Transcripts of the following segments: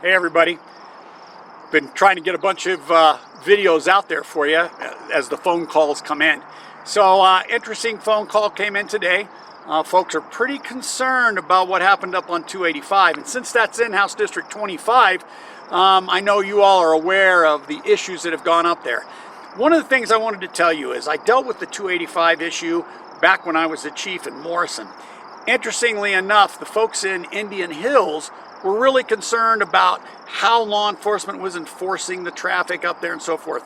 Hey everybody, been trying to get a bunch of videos out there for you as the phone calls come in. So interesting phone call came in today. Folks are pretty concerned about what happened up on 285, and since that's in House District 25, I know you all are aware of the issues that have gone up there. One of the things I wanted to tell you is I dealt with the 285 issue back when I was the chief in Morrison. Interestingly enough, the folks in Indian Hills were really concerned about how law enforcement was enforcing the traffic up there and so forth.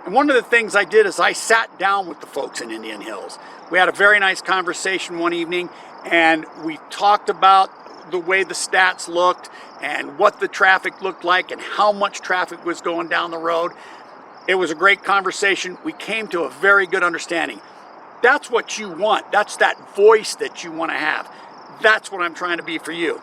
And one of the things I did is I sat down with the folks in Indian Hills. We had a very nice conversation one evening, and we talked about the way the stats looked and what the traffic looked like and how much traffic was going down the road. It was a great conversation. We came to a very good understanding. That's what you want. That's that voice that you want to have. That's what I'm trying to be for you.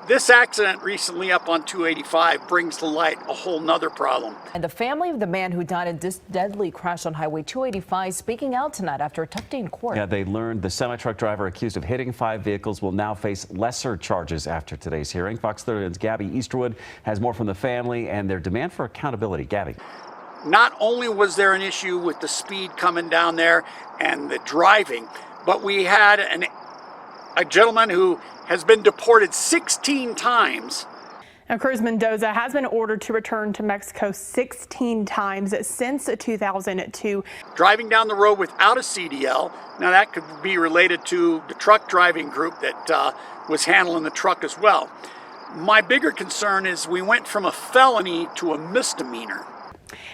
This accident recently up on 285 brings to light a whole nother problem. And the family of the man who died in this deadly crash on Highway 285 speaking out tonight after a tough day in court. Yeah, they learned the semi-truck driver accused of hitting 5 vehicles will now face lesser charges after today's hearing. Fox 30's Gabby Easterwood has more from the family and their demand for accountability. Gabby. Not only was there an issue with the speed coming down there and the driving, but we had a gentleman who has been deported 16 times. Now, Cruz Mendoza has been ordered to return to Mexico 16 times since 2002. Driving down the road without a CDL. Now that could be related to the truck driving group that was handling the truck as well. My bigger concern is we went from a felony to a misdemeanor.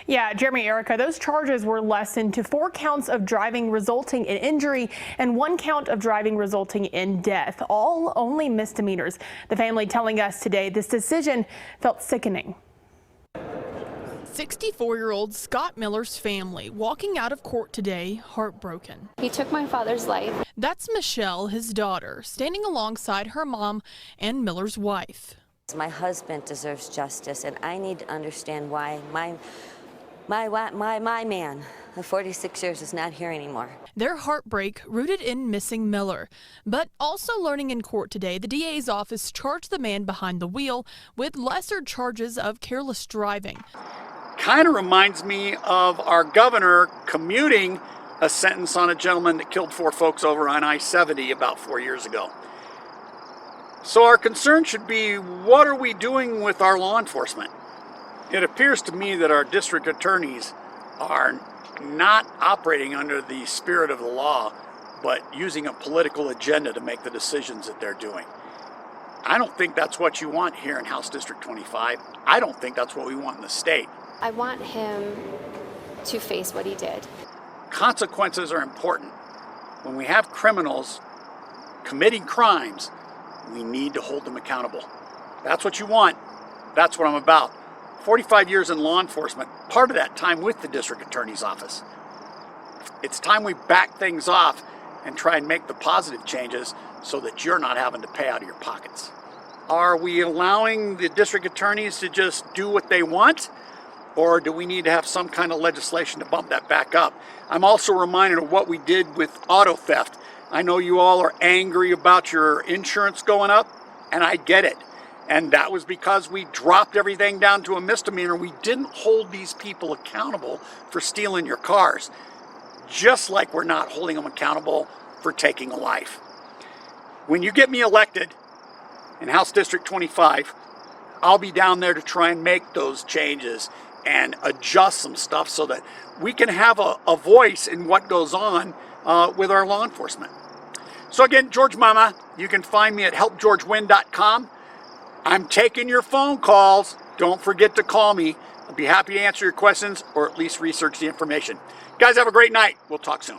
Yeah, Jeremy, Erica, those charges were lessened to 4 counts of driving resulting in injury and 1 count of driving resulting in death, all only misdemeanors. The family telling us today this decision felt sickening. 64-year-old Scott Miller's family walking out of court today heartbroken. He took my father's life. That's Michelle, his daughter, standing alongside her mom and Miller's wife. My husband deserves justice, and I need to understand why my man of 46 years is not here anymore. Their heartbreak rooted in missing Miller, but also learning in court today the DA's office charged the man behind the wheel with lesser charges of careless driving. Kind of reminds me of our governor commuting a sentence on a gentleman that killed 4 folks over on I-70 about 4 years ago. So our concern should be, what are we doing with our law enforcement? It appears to me that our district attorneys are not operating under the spirit of the law, but using a political agenda to make the decisions that they're doing. I don't think that's what you want here in House District 25. I don't think that's what we want in the state. I want him to face what he did. Consequences are important. When we have criminals committing crimes, we need to hold them accountable. That's what you want. That's what I'm about. 45 years in law enforcement, part of that time with the district attorney's office. It's time we back things off and try and make the positive changes so that you're not having to pay out of your pockets. Are we allowing the district attorneys to just do what they want? Or do we need to have some kind of legislation to bump that back up? I'm also reminded of what we did with auto theft. I know you all are angry about your insurance going up, and I get it. And that was because we dropped everything down to a misdemeanor. We didn't hold these people accountable for stealing your cars, just like we're not holding them accountable for taking a life. When you get me elected in House District 25, I'll be down there to try and make those changes and adjust some stuff so that we can have a voice in what goes on with our law enforcement. So again, George Mumma, you can find me at helpgeorgewin.com. I'm taking your phone calls. Don't forget to call me. I'll be happy to answer your questions or at least research the information. Guys, have a great night. We'll talk soon.